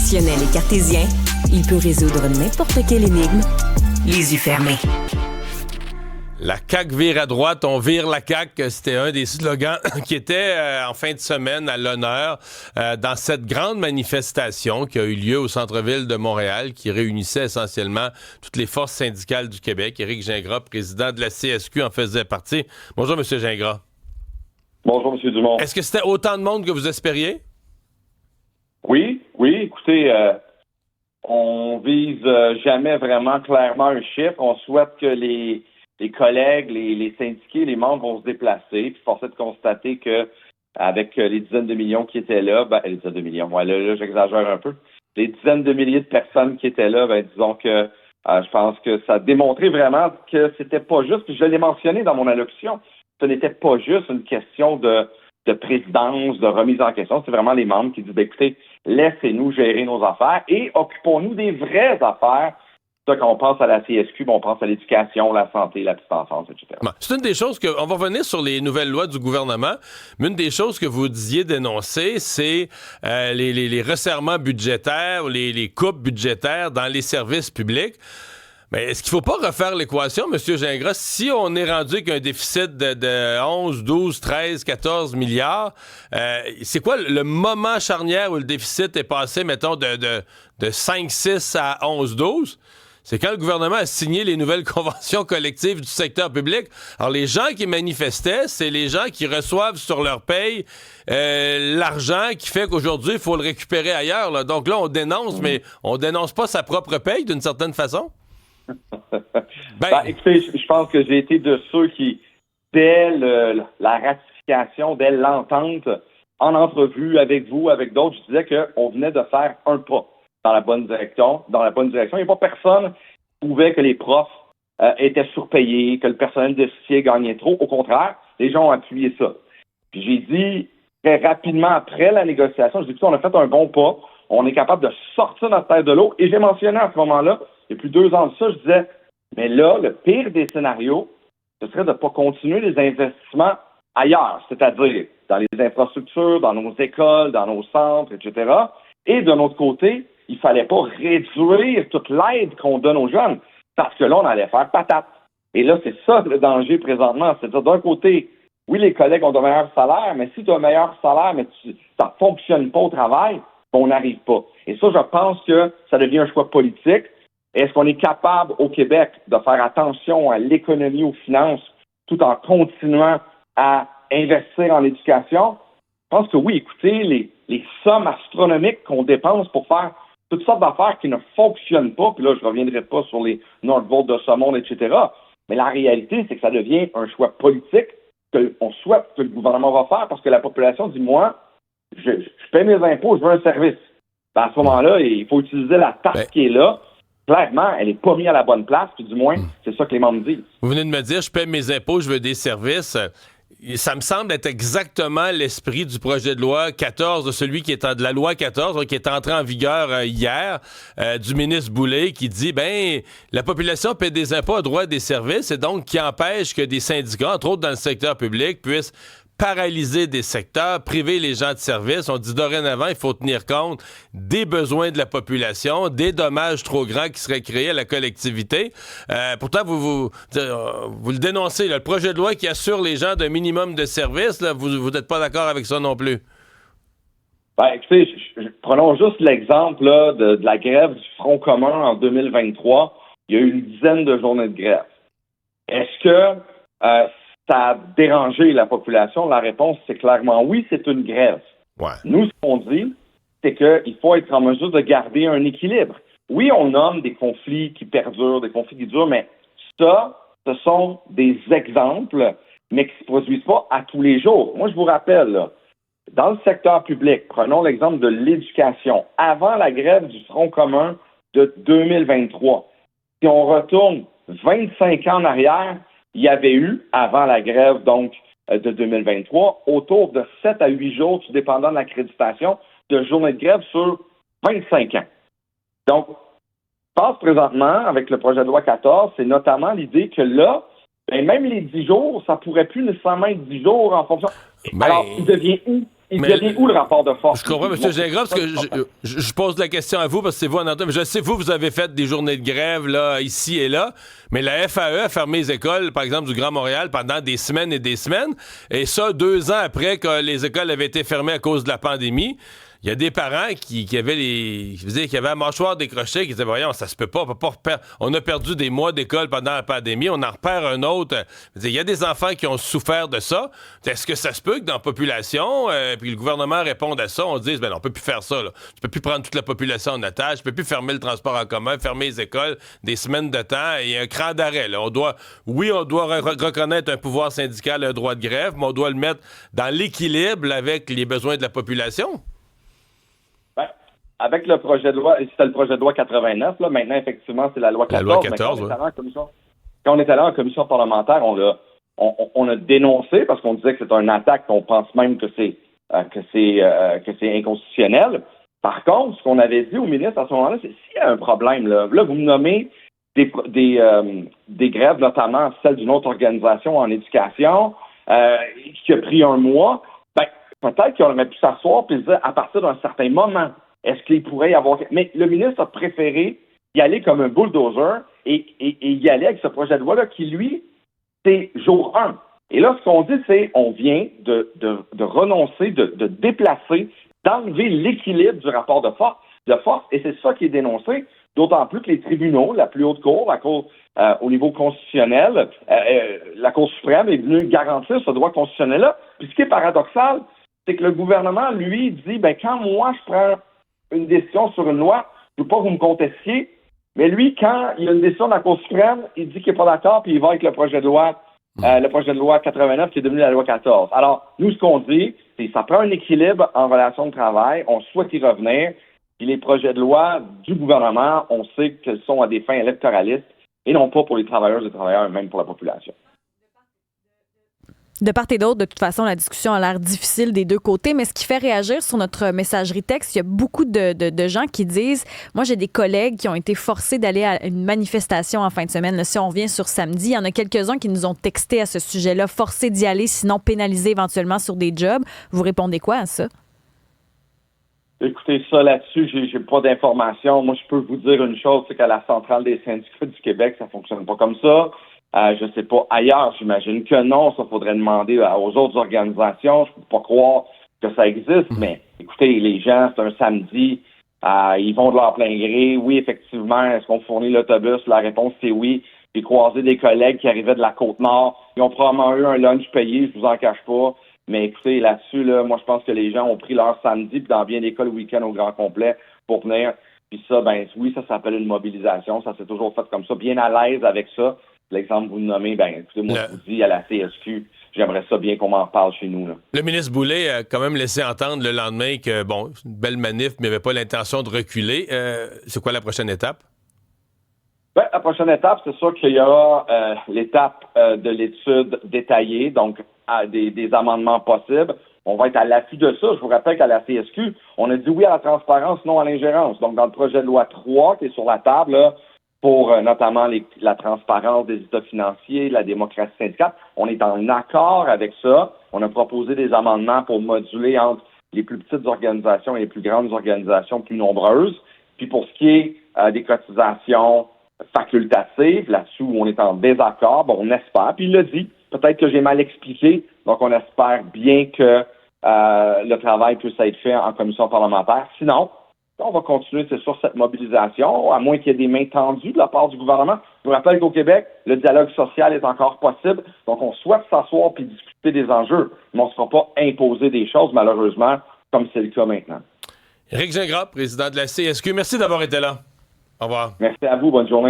Rationnel et cartésien, il peut résoudre n'importe quelle énigme, les yeux fermés. La CAQ vire à droite, on vire la CAQ. C'était un des slogans qui était en fin de semaine à l'honneur dans cette grande manifestation qui a eu lieu au centre-ville de Montréal, qui réunissait essentiellement toutes les forces syndicales du Québec. Éric Gingras, président de la CSQ, en faisait partie. Bonjour, M. Gingras. Bonjour, M. Dumont. Est-ce que c'était autant de monde que vous espériez? Oui. Écoutez, on vise jamais vraiment clairement un chiffre. On souhaite que les collègues, les syndiqués, les membres vont se déplacer. Puis force est de constater que avec les dizaines de millions qui étaient là, les dizaines de millions, là, j'exagère un peu. Les dizaines de milliers de personnes qui étaient là, disons que je pense que ça a démontré vraiment que c'était pas juste, puis je l'ai mentionné dans mon allocution, ce n'était pas juste une question de présidence, de remise en question. C'est vraiment les membres qui disent, écoutez, laissez-nous gérer nos affaires et occupons-nous des vraies affaires. Ça, quand on pense à la CSQ, on pense à l'éducation, la santé, la petite enfance, etc. Bon, c'est une des choses on va revenir sur les nouvelles lois du gouvernement, mais une des choses que vous disiez dénoncer, c'est les resserrements budgétaires ou les coupes budgétaires dans les services publics. Mais est-ce qu'il ne faut pas refaire l'équation, M. Gingras? Si on est rendu avec un déficit de 11, 12, 13, 14 milliards, c'est quoi le moment charnière où le déficit est passé, mettons, de 5, 6 à 11, 12? C'est quand le gouvernement a signé les nouvelles conventions collectives du secteur public. Alors, les gens qui manifestaient, c'est les gens qui reçoivent sur leur paye l'argent qui fait qu'aujourd'hui, il faut le récupérer ailleurs. Là. Donc là, on dénonce, mais on dénonce pas sa propre paye d'une certaine façon? Écoutez, je pense que j'ai été de ceux qui, dès la ratification, dès l'entente, en entrevue avec vous, avec d'autres, je disais qu'on venait de faire un pas dans la bonne direction. Il n'y a pas personne qui trouvait que les profs étaient surpayés, que le personnel de CIE gagnait trop. Au contraire, les gens ont appuyé ça. Puis j'ai dit, très rapidement après la négociation, j'ai dit, on a fait un bon pas, on est capable de sortir notre tête de l'eau. Et j'ai mentionné à ce moment-là, il y a plus de 2 ans de ça, je disais, mais là, le pire des scénarios, ce serait de ne pas continuer les investissements ailleurs, c'est-à-dire dans les infrastructures, dans nos écoles, dans nos centres, etc. Et de notre côté, il ne fallait pas réduire toute l'aide qu'on donne aux jeunes, parce que là, on allait faire patate. Et là, c'est ça le danger présentement. C'est-à-dire, d'un côté, oui, les collègues ont de meilleurs salaires, mais si tu as un meilleur salaire, mais ça ne fonctionne pas au travail, on n'arrive pas. Et ça, je pense que ça devient un choix politique. Est-ce qu'on est capable au Québec de faire attention à l'économie, aux finances, tout en continuant à investir en éducation? Je pense que oui, écoutez, les sommes astronomiques qu'on dépense pour faire toutes sortes d'affaires qui ne fonctionnent pas, puis là, je ne reviendrai pas sur les Nordvolt de ce monde, etc. Mais la réalité, c'est que ça devient un choix politique qu'on souhaite que le gouvernement va faire parce que la population dit, moi, je paie mes impôts, je veux un service. À ce moment-là, il faut utiliser la taxe qui est là. Clairement, elle n'est pas mise à la bonne place, puis du moins, c'est ça que les membres disent. Vous venez de me dire, je paie mes impôts, je veux des services. Ça me semble être exactement l'esprit du projet de loi 14, de celui qui est de la loi 14, qui est entré en vigueur hier, du ministre Boulay, qui dit, la population paie des impôts à droit des services, et donc qui empêche que des syndicats, entre autres dans le secteur public, puissent paralyser des secteurs, priver les gens de services. On dit dorénavant, il faut tenir compte des besoins de la population, des dommages trop grands qui seraient créés à la collectivité. Pourtant, vous le dénoncez, là, le projet de loi qui assure les gens d'un minimum de services, là, vous n'êtes pas d'accord avec ça non plus? Écoutez, prenons juste l'exemple là, de la grève du Front commun en 2023. Il y a eu une dizaine de journées de grève. Est-ce que ça a dérangé la population? La réponse, c'est clairement oui, c'est une grève. Ouais. Nous, ce qu'on dit, c'est qu'il faut être en mesure de garder un équilibre. Oui, on nomme des conflits qui perdurent, des conflits qui durent, mais ça, ce sont des exemples, mais qui ne se produisent pas à tous les jours. Moi, je vous rappelle, là, dans le secteur public, prenons l'exemple de l'éducation. Avant la grève du Front commun de 2023, si on retourne 25 ans en arrière, il y avait eu, avant la grève donc de 2023, autour de 7 à 8 jours, tout dépendant de l'accréditation, de journées de grève sur 25 ans. Donc, je pense présentement, avec le projet de loi 14, c'est notamment l'idée que là, même les 10 jours, ça pourrait plus nécessairement être 10 jours en fonction. Alors, il devient où? il devient où le rapport de force? Je comprends, M. Gingras, parce que je pose la question à vous, parce que c'est vous en entendant. Je sais, vous avez fait des journées de grève là, ici et là, mais la FAE a fermé les écoles, par exemple, du Grand Montréal pendant des semaines et des semaines, et ça, 2 ans après que les écoles avaient été fermées à cause de la pandémie. Il y a des parents qui avaient qui avaient la mâchoire décrochée, qui disaient, voyons, ça se peut pas, on a perdu des mois d'école pendant la pandémie, on en repère un autre. Il y a des enfants qui ont souffert de ça. Est-ce que ça se peut que dans la population, puis le gouvernement réponde à ça, on dise, ben non, on peut plus faire ça, là. Tu peux plus prendre toute la population en otage, tu peux plus fermer le transport en commun, fermer les écoles des semaines de temps, et un cran d'arrêt, là. On doit reconnaître un pouvoir syndical, un droit de grève, mais on doit le mettre dans l'équilibre avec les besoins de la population. Avec le projet de loi, c'était le projet de loi 89, là, maintenant, effectivement, c'est la loi 14. La loi 14, quand on est allé en commission parlementaire, on a dénoncé, parce qu'on disait que c'est une attaque, on pense même que c'est inconstitutionnel. Par contre, ce qu'on avait dit au ministre à ce moment-là, c'est s'il y a un problème, là vous me nommez des grèves, notamment celle d'une autre organisation en éducation, qui a pris 1 mois, peut-être qu'on aurait pu s'asseoir et se dire, à partir d'un certain moment, est-ce qu'il pourrait y avoir... Mais le ministre a préféré y aller comme un bulldozer et y aller avec ce projet de loi-là qui, lui, c'est jour 1. Et là, ce qu'on dit, c'est on vient de renoncer, de déplacer, d'enlever l'équilibre du rapport de force, et c'est ça qui est dénoncé, d'autant plus que les tribunaux, la plus haute cour, la cour au niveau constitutionnel, la Cour suprême est venue garantir ce droit constitutionnel-là. Puis ce qui est paradoxal, c'est que le gouvernement, lui, dit, quand moi, je prends une décision sur une loi, je ne veux pas que vous me contestiez, mais lui, quand il y a une décision de la Cour suprême, il dit qu'il n'est pas d'accord, puis il va avec le projet de loi 89 qui est devenu la loi 14. Alors, nous, ce qu'on dit, c'est que ça prend un équilibre en relation de travail, on souhaite y revenir, puis les projets de loi du gouvernement, on sait qu'ils sont à des fins électoralistes et non pas pour les travailleurs et travailleurs, même pour la population. De part et d'autre, de toute façon, la discussion a l'air difficile des deux côtés, mais ce qui fait réagir sur notre messagerie texte, il y a beaucoup de gens qui disent, moi j'ai des collègues qui ont été forcés d'aller à une manifestation en fin de semaine. Là, si on revient sur samedi, il y en a quelques-uns qui nous ont texté à ce sujet-là, forcés d'y aller, sinon pénalisés éventuellement sur des jobs. Vous répondez quoi à ça? Écoutez, ça là-dessus, j'ai pas d'informations. Moi, je peux vous dire une chose, c'est qu'à la Centrale des syndicats du Québec, ça fonctionne pas comme ça. Je sais pas, ailleurs, j'imagine que non. Ça faudrait demander aux autres organisations. Je peux pas croire que ça existe, mais écoutez, les gens, c'est un samedi, ils vont de leur plein gré. Oui, effectivement, est-ce qu'on fournit l'autobus? La réponse, c'est oui. J'ai croisé des collègues qui arrivaient de la Côte-Nord. Ils ont probablement eu un lunch payé, je vous en cache pas. Mais écoutez, là-dessus, moi, je pense que les gens ont pris leur samedi, puis dans bien des cas, le week-end au grand complet pour venir. Puis ça, oui, ça s'appelle une mobilisation. Ça s'est toujours fait comme ça, bien à l'aise avec ça. L'exemple que vous nommez, écoutez, moi, je vous dis, à la CSQ, j'aimerais ça bien qu'on m'en parle chez nous. Là. Le ministre Boulay a quand même laissé entendre le lendemain que, c'est une belle manif, mais il n'avait pas l'intention de reculer. C'est quoi la prochaine étape? La prochaine étape, c'est sûr qu'il y aura l'étape de l'étude détaillée, donc des amendements possibles. On va être à l'affût de ça. Je vous rappelle qu'à la CSQ, on a dit oui à la transparence, non à l'ingérence. Donc, dans le projet de loi 3 qui est sur la table, là, pour notamment la transparence des états financiers, la démocratie syndicale, on est en accord avec ça. On a proposé des amendements pour moduler entre les plus petites organisations et les plus grandes organisations plus nombreuses. Puis pour ce qui est des cotisations facultatives, là-dessus où on est en désaccord, on espère, puis il l'a dit, peut-être que j'ai mal expliqué, donc on espère bien que le travail puisse être fait en commission parlementaire. Sinon, on va continuer, c'est sûr, cette mobilisation, à moins qu'il y ait des mains tendues de la part du gouvernement. Je vous rappelle qu'au Québec, le dialogue social est encore possible, donc on souhaite s'asseoir puis discuter des enjeux, mais on ne se fera pas imposer des choses, malheureusement, comme c'est le cas maintenant. Éric Gingras, président de la CSQ, merci d'avoir été là. Au revoir. Merci à vous, bonne journée.